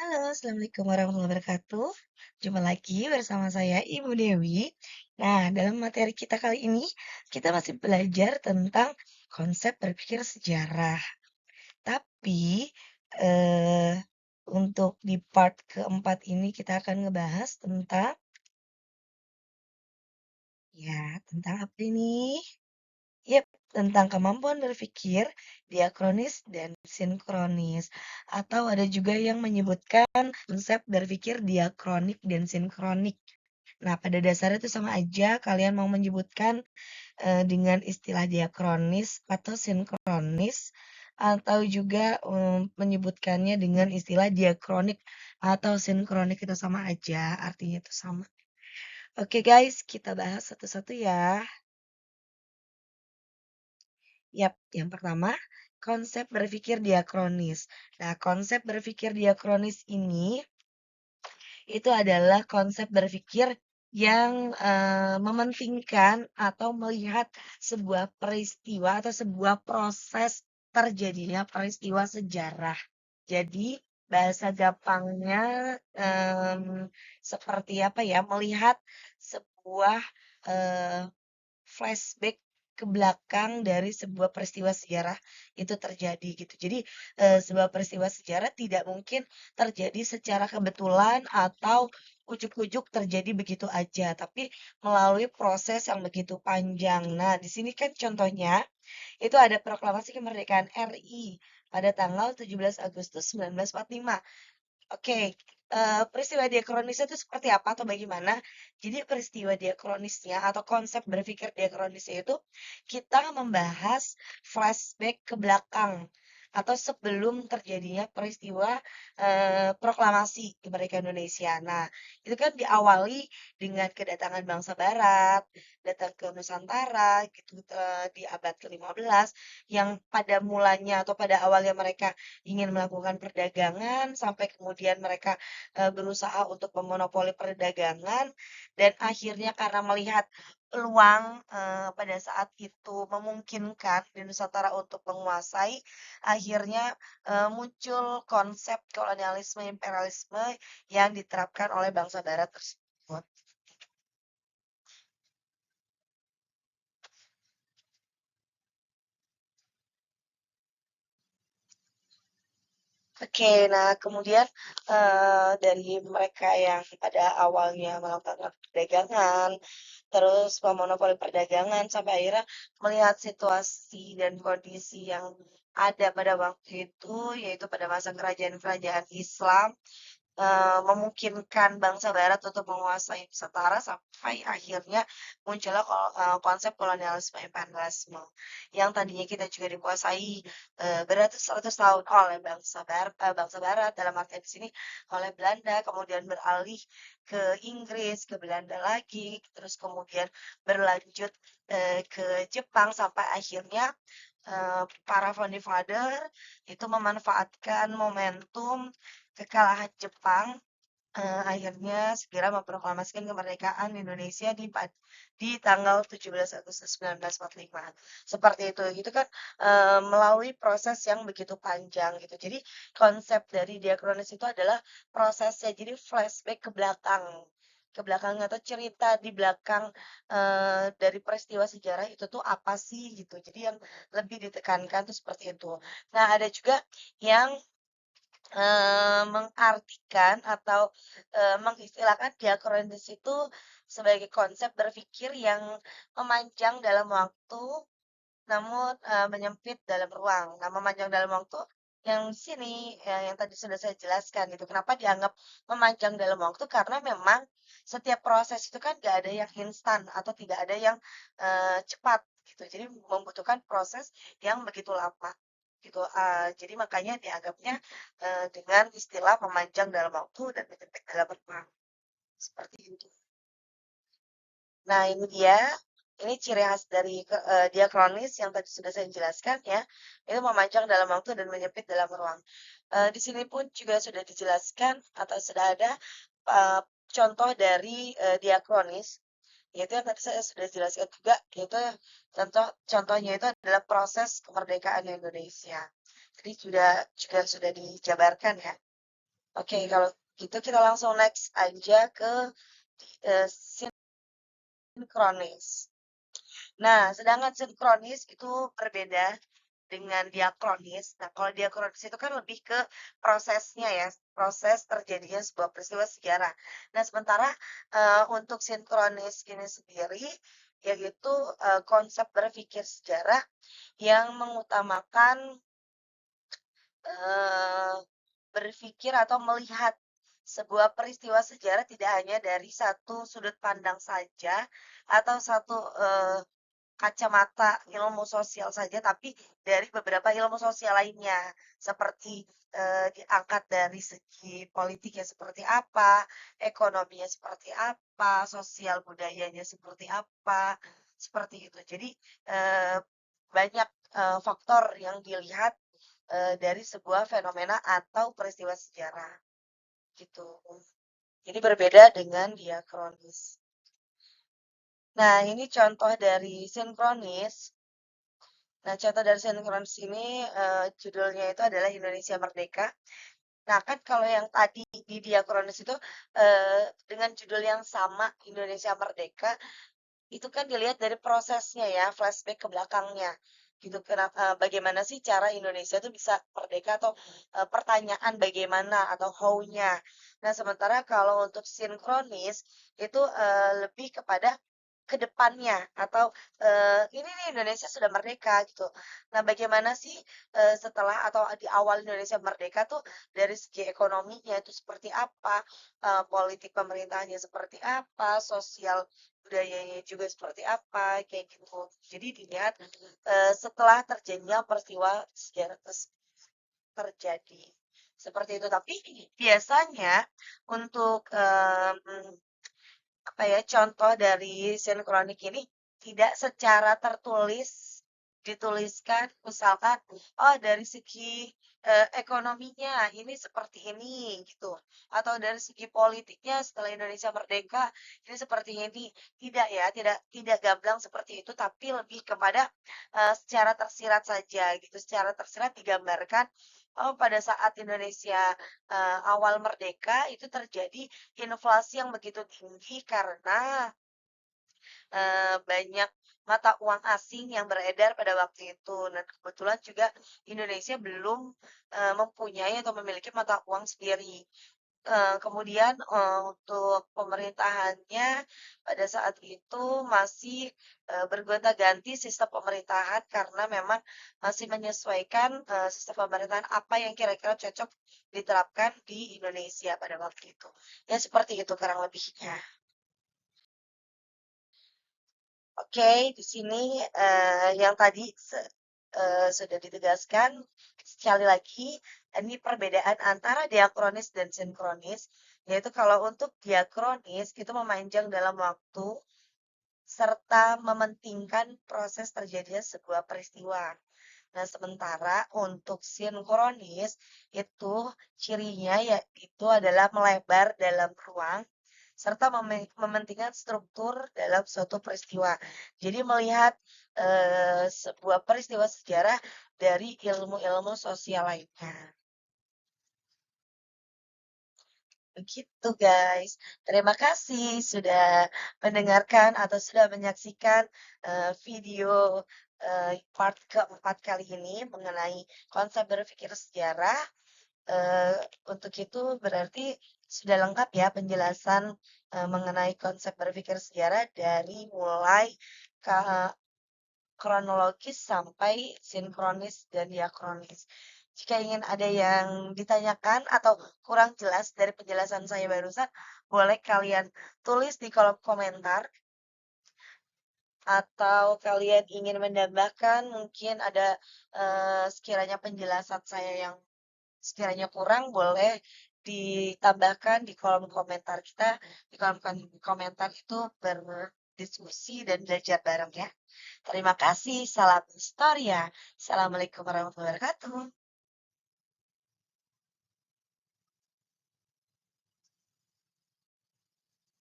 Halo, Assalamualaikum warahmatullahi wabarakatuh. Jumpa lagi bersama saya Ibu Dewi. Nah, dalam materi kita kali ini, kita masih belajar tentang konsep berpikir sejarah. Tapi, eh, untuk di part keempat ini kita akan ngebahas tentang, tentang apa ini? Yap, tentang kemampuan berpikir diakronis dan sinkronis. Atau ada juga yang menyebutkan konsep berpikir diakronik dan sinkronik. Nah, pada dasarnya itu sama aja kalian mau menyebutkan dengan istilah diakronis atau sinkronis atau juga menyebutkannya dengan istilah diakronik atau sinkronik itu sama aja, artinya itu sama. Oke guys, kita bahas satu-satu ya. Yap, yang pertama, konsep berpikir diakronis. Nah, konsep berpikir diakronis ini itu adalah konsep berpikir yang mementingkan atau melihat sebuah peristiwa atau sebuah proses terjadinya peristiwa sejarah. Jadi, bahasa gampangnya seperti apa ya? Melihat sebuah eh, flashback ke belakang dari sebuah peristiwa sejarah itu terjadi gitu. Jadi sebuah peristiwa sejarah tidak mungkin terjadi secara kebetulan atau ujuk-ujuk terjadi begitu aja, tapi melalui proses yang begitu panjang. Nah, di sini kan contohnya itu ada proklamasi kemerdekaan RI pada tanggal 17 Agustus 1945. Oke, peristiwa diakronisnya itu seperti apa atau bagaimana? Jadi peristiwa diakronisnya atau konsep berpikir diakronisnya itu kita membahas flashback ke belakang atau sebelum terjadinya peristiwa proklamasi kemerdekaan Indonesia. Nah, itu kan diawali dengan kedatangan bangsa Barat, datang ke Nusantara gitu di abad ke-15 yang pada mulanya atau pada awalnya mereka ingin melakukan perdagangan sampai kemudian mereka berusaha untuk memonopoli perdagangan dan akhirnya karena melihat peluang pada saat itu memungkinkan di Nusantara untuk menguasai, akhirnya muncul konsep kolonialisme imperialisme yang diterapkan oleh bangsa Barat tersebut. Oke, nah kemudian dari mereka yang pada awalnya melakukan perdagangan, terus memonopoli perdagangan sampai akhirnya melihat situasi dan kondisi yang ada pada waktu itu, yaitu pada masa kerajaan-kerajaan Islam memungkinkan bangsa barat untuk menguasai Nusantara sampai akhirnya muncullah konsep kolonialisme imperialisme yang tadinya kita juga dikuasai beratus-ratus tahun oleh bangsa barat dalam artian di sini oleh Belanda, kemudian beralih ke Inggris, ke Belanda lagi, terus kemudian berlanjut ke Jepang sampai akhirnya para founding father itu memanfaatkan momentum kekalahan Jepang, akhirnya segera memproklamasikan kemerdekaan Indonesia di tanggal 17 Agustus 1945. Seperti itu. Itu kan melalui proses yang begitu panjang gitu. Jadi konsep dari diakronis itu adalah prosesnya. Jadi flashback ke belakang atau cerita di belakang dari peristiwa sejarah itu tuh apa sih gitu. Jadi yang lebih ditekankan tuh seperti itu. Nah, ada juga yang mengartikan atau mengistilahkan diakronis itu sebagai konsep berpikir yang memanjang dalam waktu namun menyempit dalam ruang. Nah, memanjang dalam waktu yang di sini yang tadi sudah saya jelaskan gitu. Kenapa dianggap memanjang dalam waktu? Karena memang setiap proses itu kan gak ada yang instan atau tidak ada yang cepat gitu. Jadi membutuhkan proses yang begitu lama gitu. Jadi makanya dianggapnya dengan istilah memanjang dalam waktu dan menyempit dalam ruang. Seperti itu. Nah, ini dia. Ini ciri khas dari diakronis yang tadi sudah saya jelaskan ya. Itu memanjang dalam waktu dan menyempit dalam ruang. Di sini pun juga sudah dijelaskan atau sudah ada eh, contoh dari diakronis. Yaitu yang tadi saya sudah jelaskan juga, yaitu contohnya itu adalah proses kemerdekaan Indonesia. Jadi juga sudah dijabarkan ya. Oke, kalau gitu kita langsung next aja ke sinkronis. Nah, sedangkan sinkronis itu berbeda dengan diakronis. Nah, kalau diakronis itu kan lebih ke prosesnya ya, proses terjadinya sebuah peristiwa sejarah. Nah, sementara untuk sinkronis ini sendiri, yaitu konsep berpikir sejarah yang mengutamakan eh, berpikir atau melihat sebuah peristiwa sejarah tidak hanya dari satu sudut pandang saja atau satu kacamata ilmu sosial saja, tapi dari beberapa ilmu sosial lainnya, seperti diangkat dari segi politiknya seperti apa, ekonominya seperti apa, sosial budayanya seperti apa, seperti itu. Jadi eh, banyak faktor yang dilihat dari sebuah fenomena atau peristiwa sejarah, gitu. Jadi berbeda dengan diakronis. Nah, ini contoh dari sinkronis. Nah, contoh dari sinkronis ini judulnya itu adalah Indonesia Merdeka. Nah, kan kalau yang tadi di diakronis itu dengan judul yang sama Indonesia Merdeka, itu kan dilihat dari prosesnya ya, flashback ke belakangnya. Gitu kenapa bagaimana sih cara Indonesia itu bisa merdeka atau pertanyaan bagaimana atau how-nya. Nah, sementara kalau untuk sinkronis itu lebih kepada ke depannya atau ini nih Indonesia sudah merdeka gitu. Nah, bagaimana sih setelah atau di awal Indonesia merdeka tuh dari segi ekonominya itu seperti apa, politik pemerintahnya seperti apa, sosial budayanya juga seperti apa, kayak gitu. Jadi dilihat setelah terjadinya peristiwa sejarah terjadi. Seperti itu. Tapi biasanya untuk apa ya, contoh dari sinkronik ini tidak secara tertulis dituliskan misalkan oh dari segi ekonominya ini seperti ini gitu atau dari segi politiknya setelah Indonesia merdeka ini seperti ini tidak ya tidak gamblang seperti itu tapi lebih kepada secara tersirat saja gitu secara tersirat digambarkan oh pada saat Indonesia awal merdeka itu terjadi inflasi yang begitu tinggi karena banyak mata uang asing yang beredar pada waktu itu. Dan kebetulan juga Indonesia belum mempunyai atau memiliki mata uang sendiri. Kemudian untuk pemerintahannya pada saat itu masih bergonta-ganti sistem pemerintahan karena memang masih menyesuaikan sistem pemerintahan apa yang kira-kira cocok diterapkan di Indonesia pada waktu itu. Ya seperti itu kurang lebihnya. Oke, di sini yang tadi sudah ditegaskan sekali lagi, ini perbedaan antara diakronis dan sinkronis, yaitu kalau untuk diakronis itu memanjang dalam waktu serta mementingkan proses terjadinya sebuah peristiwa. Nah, sementara untuk sinkronis itu cirinya yaitu adalah melebar dalam ruang serta mementingkan struktur dalam suatu peristiwa. Jadi melihat sebuah peristiwa sejarah dari ilmu-ilmu sosial lainnya. Begitu guys. Terima kasih sudah mendengarkan atau sudah menyaksikan video part keempat kali ini mengenai konsep berpikir sejarah. Eh, untuk itu berarti sudah lengkap ya penjelasan mengenai konsep berpikir sejarah dari mulai kronologis sampai sinkronis dan diakronis. Jika ingin ada yang ditanyakan atau kurang jelas dari penjelasan saya barusan, boleh kalian tulis di kolom komentar atau kalian ingin menambahkan mungkin ada sekiranya penjelasan saya yang sekiranya kurang boleh ditambahkan di kolom komentar kita. Di kolom komentar itu berdiskusi dan belajar bareng ya. Terima kasih. Salam Historia. Assalamualaikum warahmatullahi wabarakatuh.